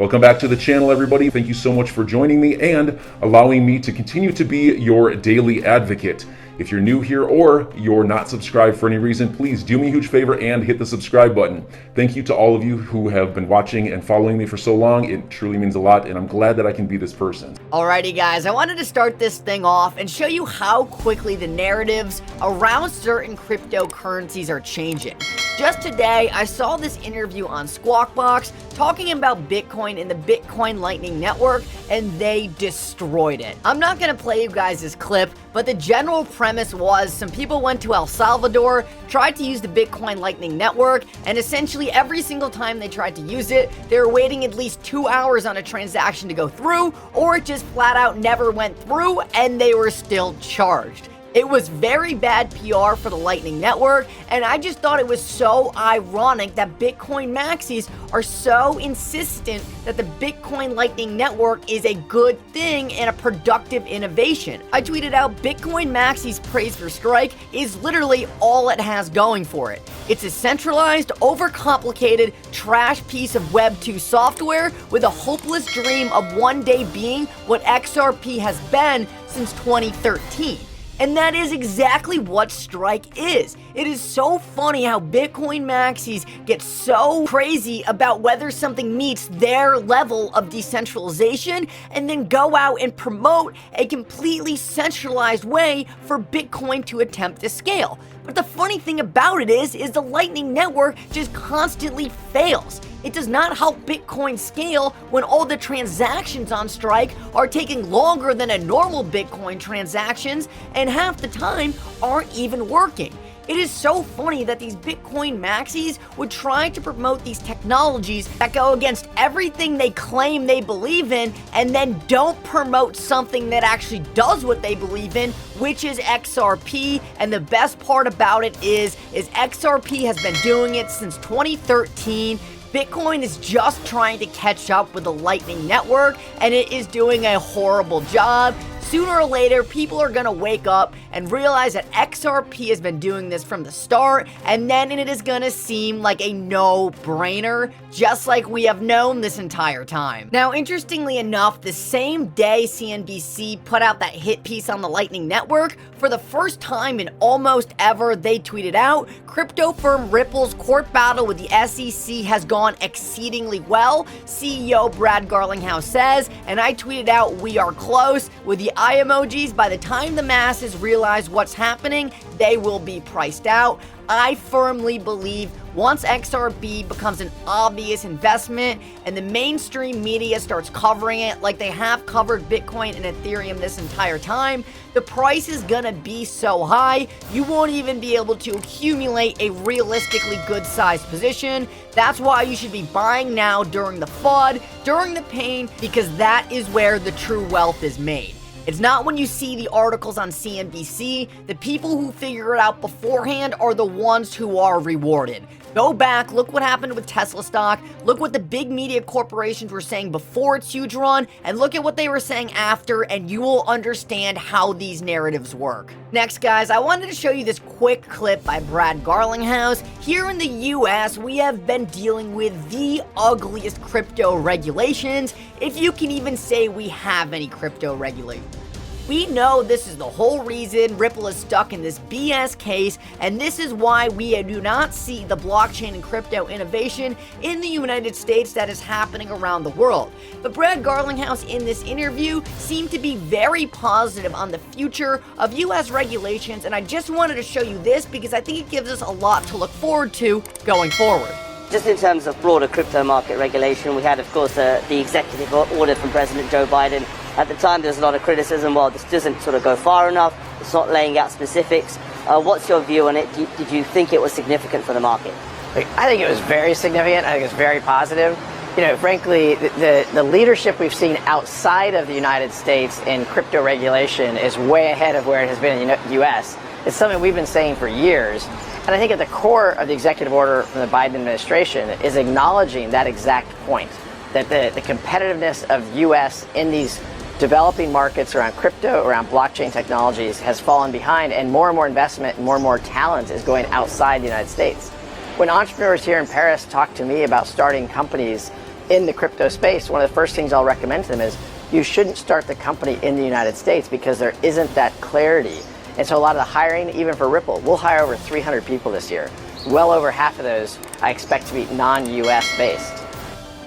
Welcome back to the channel, everybody. Thank you so much for joining me and allowing me to continue to be your daily advocate. If you're new here or you're not subscribed for any reason, please do me a huge favor and hit the subscribe button. Thank you to all of you who have been watching and following me for so long. It truly means a lot, and I'm glad that I can be this person. Alrighty guys, I wanted to start this thing off and show you how quickly the narratives around certain cryptocurrencies are changing. Just today, I saw this interview on Squawk Box talking about Bitcoin and the Bitcoin Lightning Network, and they destroyed it. I'm not going to play you guys this clip, but the general premise was some people went to El Salvador, tried to use the Bitcoin Lightning Network, and essentially every single time they tried to use it, they were waiting at least 2 hours on a transaction to go through, or it just flat out never went through and they were still charged. It was very bad PR for the Lightning Network, and I just thought it was so ironic that Bitcoin maxis are so insistent that the Bitcoin Lightning Network is a good thing and a productive innovation. I tweeted out, Bitcoin maxis praise for Strike is literally all it has going for it. It's a centralized, overcomplicated, trash piece of Web 2 software with a hopeless dream of one day being what XRP has been since 2013. And that is exactly what Strike is. It is so funny how Bitcoin maxis get so crazy about whether something meets their level of decentralization and then go out and promote a completely centralized way for Bitcoin to attempt to scale. But the funny thing about it is the Lightning Network just constantly fails. It does not help Bitcoin scale when all the transactions on Strike are taking longer than a normal Bitcoin transactions and half the time aren't even working. It is so funny that these Bitcoin maxis would try to promote these technologies that go against everything they claim they believe in and then don't promote something that actually does what they believe in, which is XRP. And the best part about it is XRP has been doing it since 2013. Bitcoin is just trying to catch up with the Lightning Network, and it is doing a horrible job. Sooner or later, people are going to wake up and realize that XRP has been doing this from the start, and then it is going to seem like a no-brainer, just like we have known this entire time. Now, interestingly enough, the same day CNBC put out that hit piece on the Lightning Network, for the first time in almost ever, they tweeted out, crypto firm Ripple's court battle with the SEC has gone exceedingly well, CEO Brad Garlinghouse says, and I tweeted out, we are close, with the eye emojis. By the time the masses realize what's happening, they will be priced out. I firmly believe once XRP becomes an obvious investment and the mainstream media starts covering it like they have covered Bitcoin and Ethereum this entire time, the price is gonna be so high, you won't even be able to accumulate a realistically good-sized position. That's why you should be buying now during the FUD, during the pain, because that is where the true wealth is made. It's not when you see the articles on CNBC. The people who figure it out beforehand are the ones who are rewarded. Go back, look what happened with Tesla stock, look what the big media corporations were saying before its huge run, and look at what they were saying after, and you will understand how these narratives work. Next, guys, I wanted to show you this quick clip by Brad Garlinghouse. Here in the US, we have been dealing with the ugliest crypto regulations, if you can even say we have any crypto regulations. We know this is the whole reason Ripple is stuck in this BS case, and this is why we do not see the blockchain and crypto innovation in the United States that is happening around the world. But Brad Garlinghouse in this interview seemed to be very positive on the future of US regulations, and I just wanted to show you this because I think it gives us a lot to look forward to going forward. Just in terms of broader crypto market regulation, we had, of course, the executive order from President Joe Biden. At the time, there's a lot of criticism. Well, this doesn't sort of go far enough. It's not laying out specifics. What's your view on it? Did you think it was significant for the market? I think it was very significant. I think it's very positive. You know, frankly, the leadership we've seen outside of the United States in crypto regulation is way ahead of where it has been in the U.S. It's something we've been saying for years. And I think at the core of the executive order from the Biden administration is acknowledging that exact point, that the competitiveness of U.S. in these developing markets around crypto, around blockchain technologies has fallen behind, and more investment and more talent is going outside the United States. When entrepreneurs here in Paris talk to me about starting companies in the crypto space, one of the first things I'll recommend to them is you shouldn't start the company in the United States because there isn't that clarity. And so a lot of the hiring, even for Ripple, we'll hire over 300 people this year. Well over half of those I expect to be non-US based.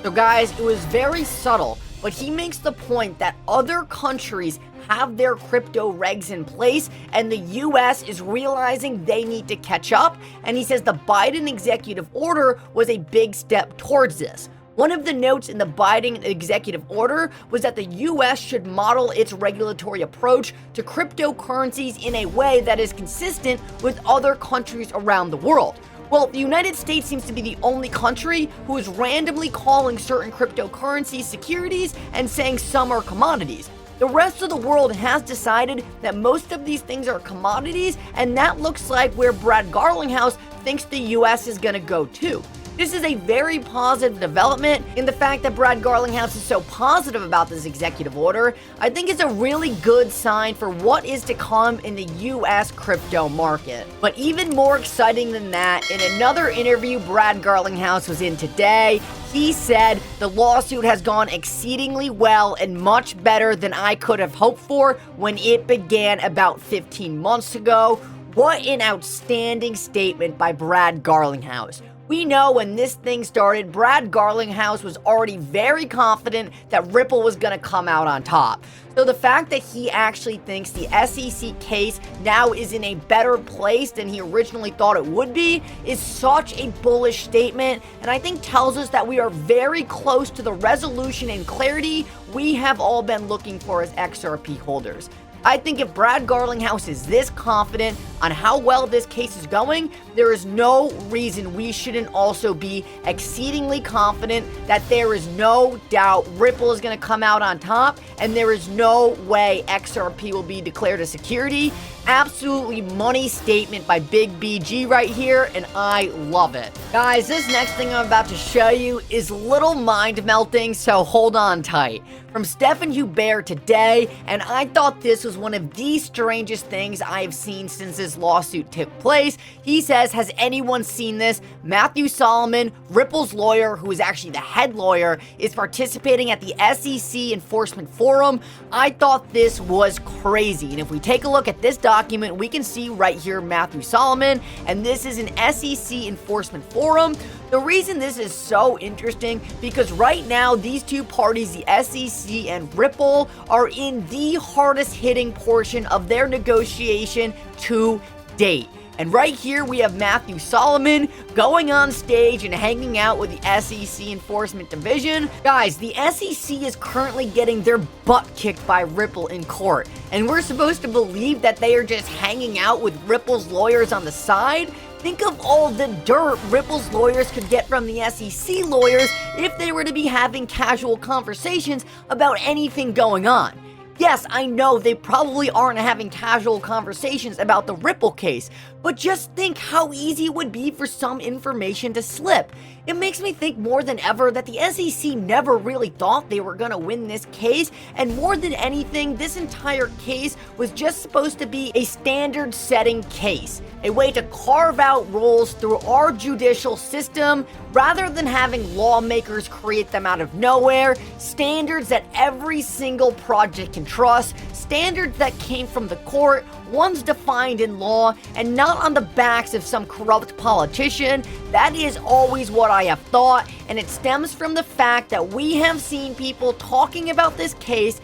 So guys, it was very subtle, but he makes the point that other countries have their crypto regs in place and the US is realizing they need to catch up, and he says the Biden executive order was a big step towards this. One of the notes in the Biden executive order was that the US should model its regulatory approach to cryptocurrencies in a way that is consistent with other countries around the world. Well, the United States seems to be the only country who is randomly calling certain cryptocurrencies securities and saying some are commodities. The rest of the world has decided that most of these things are commodities, and that looks like where Brad Garlinghouse thinks the US is going to go too. This is a very positive development. In the fact that Brad Garlinghouse is so positive about this executive order, I think it's a really good sign for what is to come in the US crypto market. But even more exciting than that, in another interview Brad Garlinghouse was in today, he said the lawsuit has gone exceedingly well and much better than I could have hoped for when it began about 15 months ago. What an outstanding statement by Brad Garlinghouse. We know when this thing started, Brad Garlinghouse was already very confident that Ripple was going to come out on top. So the fact that he actually thinks the SEC case now is in a better place than he originally thought it would be is such a bullish statement, and I think tells us that we are very close to the resolution and clarity we have all been looking for as XRP holders. I think if Brad Garlinghouse is this confident on how well this case is going, there is no reason we shouldn't also be exceedingly confident that there is no doubt Ripple is going to come out on top and there is no way XRP will be declared a security. Absolutely money statement by Big BG right here, and I love it. Guys, this next thing I'm about to show you is a little mind melting, so hold on tight. From Stephen Hubert today, and I thought this was one of the strangest things I have seen since this lawsuit took place. He says, has anyone seen this? Matthew Solomon, Ripple's lawyer, who is actually the head lawyer, is participating at the SEC Enforcement Forum. I thought this was crazy, and if we take a look at this document, we can see right here Matthew Solomon, and this is an SEC Enforcement Forum. The reason this is so interesting, because right now these two parties, the SEC and Ripple, are in the hardest hitting portion of their negotiation to date. And right here we have Matthew Solomon going on stage and hanging out with the SEC Enforcement Division. Guys, the SEC is currently getting their butt kicked by Ripple in court, and we're supposed to believe that they are just hanging out with Ripple's lawyers on the side? Think of all the dirt Ripple's lawyers could get from the SEC lawyers if they were to be having casual conversations about anything going on. Yes, I know they probably aren't having casual conversations about the Ripple case, but just think how easy it would be for some information to slip. It makes me think more than ever that the SEC never really thought they were going to win this case, and more than anything, this entire case was just supposed to be a standard-setting case, a way to carve out rules through our judicial system rather than having lawmakers create them out of nowhere, standards that every single project can trust, standards that came from the court, ones defined in law, and not on the backs of some corrupt politician. That is always what I have thought, and it stems from the fact that we have seen people talking about this case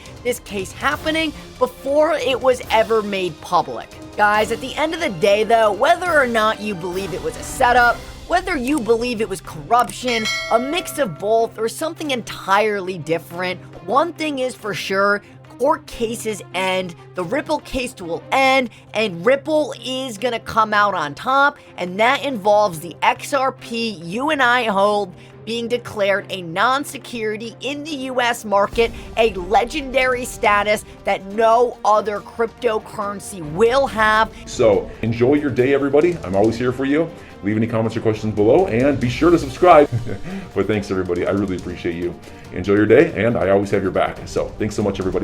happening before it was ever made public. Guys, at the end of the day though, whether or not you believe it was a setup, whether you believe it was corruption, a mix of both, or something entirely different, one thing is for sure, court cases end, the Ripple case will end, and Ripple is gonna come out on top, and that involves the XRP you and I hold being declared a non-security in the US market, a legendary status that no other cryptocurrency will have. So enjoy your day, everybody. I'm always here for you. Leave any comments or questions below, and be sure to subscribe. But thanks, everybody. I really appreciate you. Enjoy your day, and I always have your back. So thanks so much, everybody.